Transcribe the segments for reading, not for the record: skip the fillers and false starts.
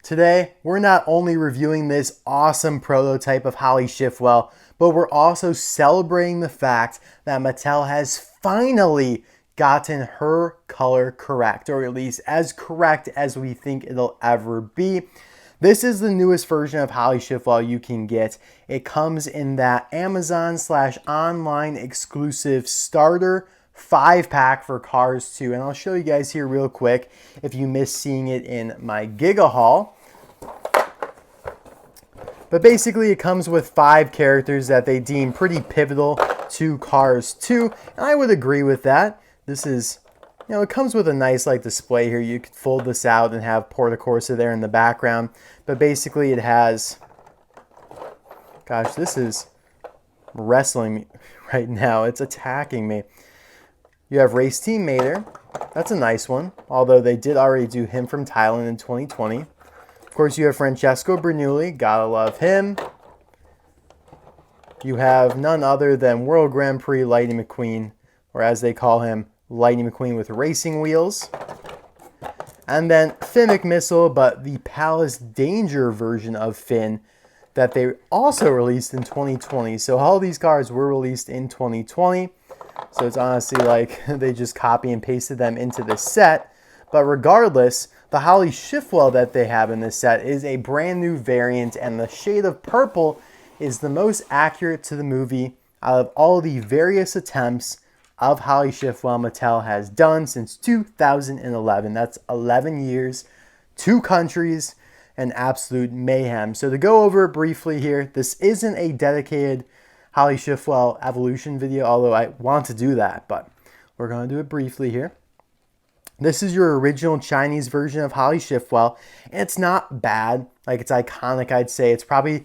Today, we're not only reviewing this awesome prototype of Holley Shiftwell, but we're also celebrating the fact that Mattel has finally gotten her color correct, or at least as correct as we think it'll ever be. This is the newest version of Holley Shiftwell you can get. It comes in that Amazon/online exclusive starter 5-pack for Cars 2. And I'll show you guys here real quick if you missed seeing it in my Giga haul. But basically it comes with 5 characters that they deem pretty pivotal to Cars 2. And I would agree with that. This is, it comes with a nice display here. You could fold this out and have Porta Corsa there in the background. But basically it has, gosh, this is wrestling me right now. It's attacking me. You have Race Team Mater. That's a nice one, although they did already do him from Thailand in 2020. Of course, you have Francesco Bernoulli. Gotta love him. You have none other than World Grand Prix Lightning McQueen, or as they call him, Lightning McQueen with racing wheels. And then Finn McMissile, but the Palace Danger version of Finn that they also released in 2020. So all these cars were released in 2020. So it's honestly like they just copy and pasted them into this set. But regardless, the Holley Shiftwell that they have in this set is a brand new variant, and the shade of purple is the most accurate to the movie out of all the various attempts of Holley Shiftwell Mattel has done since 2011. That's 11 years, 2 countries, and absolute mayhem. So to go over it briefly here, this isn't a dedicated Holley Shiftwell evolution video, although I want to do that, but we're going to do it briefly here. This is your original Chinese version of Holley Shiftwell, and it's not bad. It's iconic, I'd say. It's probably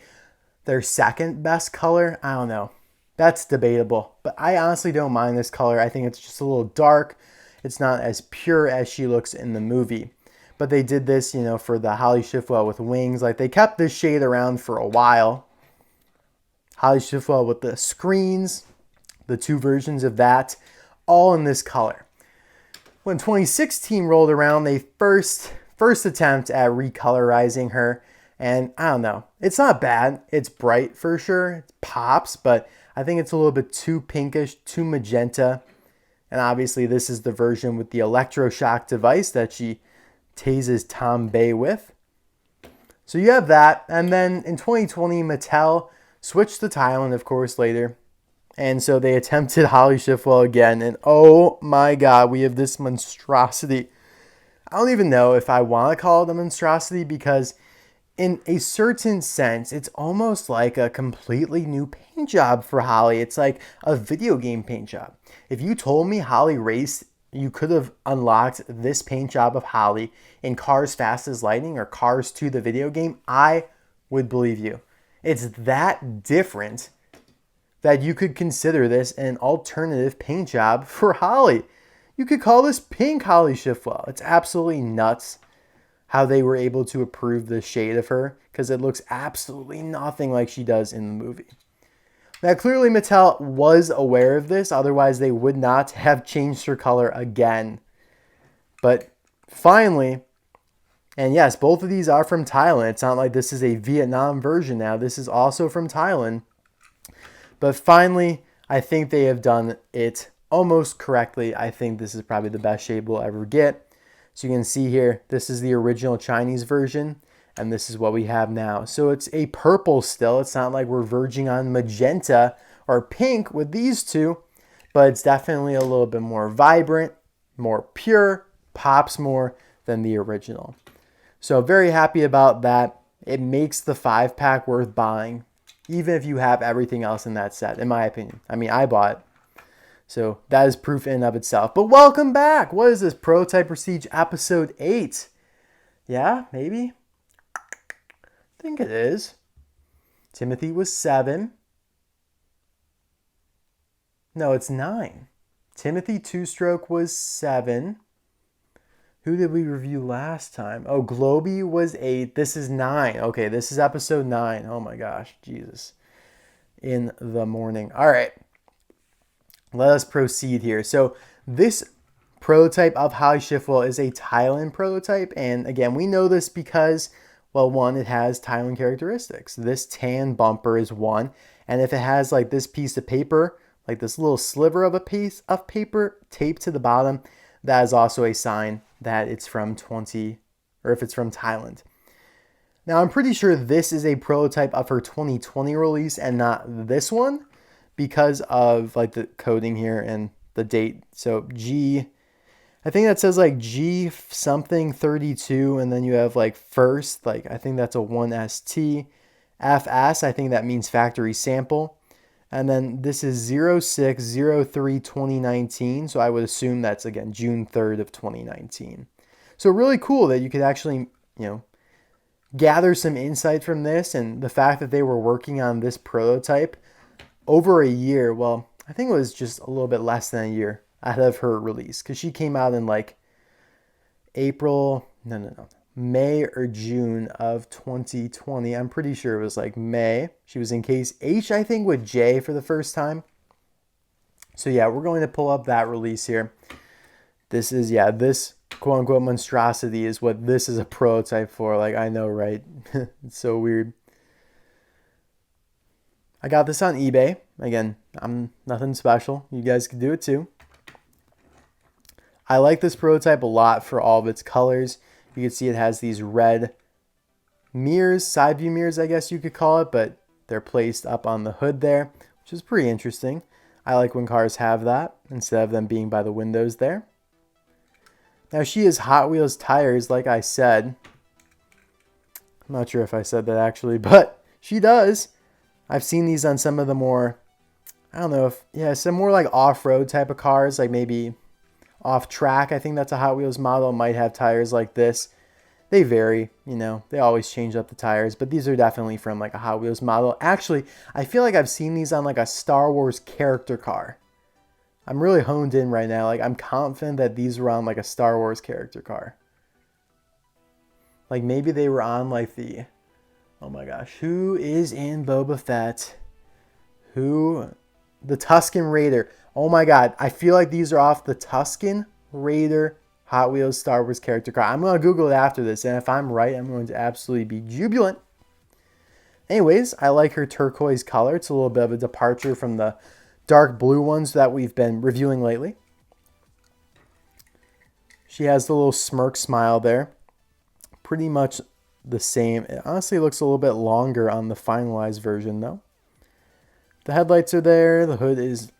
their second best color. I don't know. That's debatable, but I honestly don't mind this color. I think it's just a little dark. It's not as pure as she looks in the movie. But they did this, for the Holley Shiftwell with wings. They kept this shade around for a while. Holley Shiftwell with the screens, the 2 versions of that, all in this color. When 2016 rolled around, they first attempt at recolorizing her, and I don't know. It's not bad. It's bright for sure. It pops, but I think it's a little bit too pinkish, too magenta. And obviously this is the version with the electroshock device that she tases Tom Bay with. So you have that. And then in 2020, Mattel switched to Thailand, of course, later. And so they attempted Holley Shiftwell again. And oh my God, we have this monstrosity. I don't even know if I want to call it a monstrosity, because in a certain sense, it's almost like a completely new paint job for Holley. It's like a video game paint job. If you told me Holley Race, you could have unlocked this paint job of Holley in Cars Fast as Lightning or Cars 2, the video game, I would believe you. It's that different that you could consider this an alternative paint job for Holley. You could call this pink Holley Shiftwell. It's absolutely nuts how they were able to approve the shade of her, because it looks absolutely nothing like she does in the movie. Now, clearly Mattel was aware of this, otherwise they would not have changed her color again. But finally, and yes, both of these are from Thailand. It's not like this is a Vietnam version now. This is also from Thailand. But finally, I think they have done it almost correctly. I think this is probably the best shade we'll ever get. So you can see here, this is the original Chinese version, and this is what we have now. So it's a purple still. It's not like we're verging on magenta or pink with these two, but it's definitely a little bit more vibrant, more pure, pops more than the original. So very happy about that. It makes the 5-pack worth buying, even if you have everything else in that set, in my opinion. I mean, I bought it. So that is proof in and of itself. But welcome back. What is this? Prototype Prestige episode 8. Yeah, maybe? I think it is. Timothy was 7. No, it's 9. Timothy Two-Stroke was 7. Who did we review last time? Oh, Globy was 8. This is 9. Okay, this is episode 9. Oh my gosh, Jesus. In the morning. All right. Let us proceed here. So this prototype of Holley Shiftwell is a Thailand prototype. And again, we know this because Well, one, it has Thailand characteristics. This tan bumper is one. And if it has like this piece of paper, like this little sliver of a piece of paper taped to the bottom, that is also a sign that it's from if it's from Thailand. Now, I'm pretty sure this is a prototype of her 2020 release and not this one because of like the coding here and the date. So I think that says like G something 32, and then you have like first, like I think that's a 1ST. FS, I think that means factory sample. And then this is 06/03/2019, so I would assume that's again June 3rd of 2019. So really cool that you could actually, gather some insight from this, and the fact that they were working on this prototype over a year. Well, I think it was just a little bit less than a year ahead of her release, because she came out in like May or June of 2020. I'm pretty sure it was like May. She was in case H, I think, with J for the first time. So yeah, we're going to pull up that release here. This is, this quote unquote monstrosity is what this is a prototype for. Like, I know, right? It's so weird. I got this on eBay. Again, I'm nothing special. You guys can do it too. I like this prototype a lot for all of its colors. You can see it has these red mirrors, side view mirrors, I guess you could call it, but they're placed up on the hood there, which is pretty interesting. I like when cars have that instead of them being by the windows there. Now, she has Hot Wheels tires, like I said. I'm not sure if I said that actually, but she does. I've seen these on some of the more, I don't know if, some more like off-road type of cars, like maybe off track. I think that's a Hot Wheels model, might have tires like this. They vary, they always change up the tires, but these are definitely from like a Hot Wheels model. Actually, I feel like I've seen these on like a Star Wars character car. I'm really honed in right now. Like, I'm confident that these were on like a Star Wars character car. Like maybe they were on like the, oh my gosh, who is in Boba Fett? The Tusken Raider. Oh my God, I feel like these are off the Tusken Raider Hot Wheels Star Wars character car. I'm going to Google it after this, and if I'm right, I'm going to absolutely be jubilant. Anyways, I like her turquoise color. It's a little bit of a departure from the dark blue ones that we've been reviewing lately. She has the little smirk smile there. Pretty much the same. It honestly looks a little bit longer on the finalized version though. The headlights are there. The hood is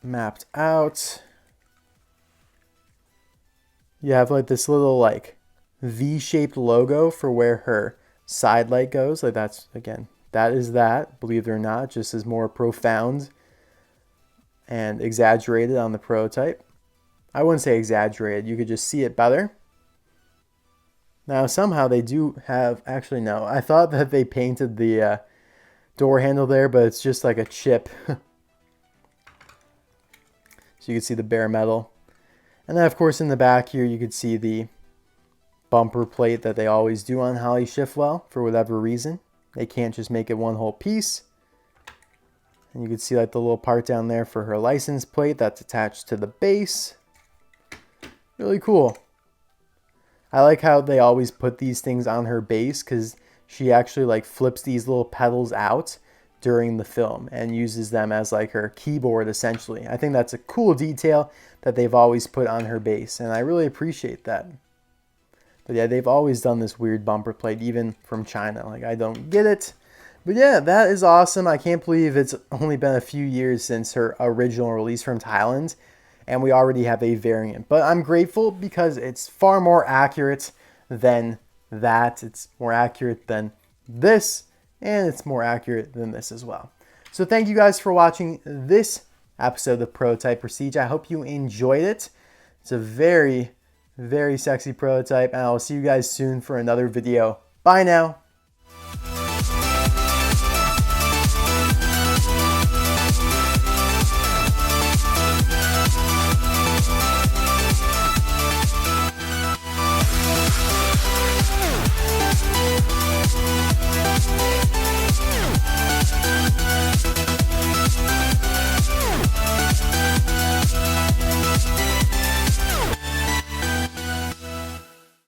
mapped out. You have like this little like V-shaped logo for where her side light goes. Like that's, again, that is that, believe it or not, just is more profound and exaggerated on the prototype. I wouldn't say exaggerated. You could just see it better. Now somehow they do have, actually no, I thought that they painted the door handle there, but it's just like a chip. So you can see the bare metal. And then of course in the back here you could see the bumper plate that they always do on Holley Shiftwell for whatever reason. They can't just make it one whole piece. And you can see like the little part down there for her license plate that's attached to the base. Really cool. I like how they always put these things on her base because she actually like flips these little pedals out during the film and uses them as like her keyboard essentially. I think that's a cool detail that they've always put on her base, and I really appreciate that. But yeah, they've always done this weird bumper plate, even from China. Like, I don't get it. But yeah, that is awesome. I can't believe it's only been a few years since her original release from Thailand, and we already have a variant. But I'm grateful because it's far more accurate than that. It's more accurate than this, and it's more accurate than this as well. So thank you guys for watching this episode of Prototype Prestige. I hope you enjoyed it. It's a very, very sexy prototype, and I'll see you guys soon for another video. Bye now.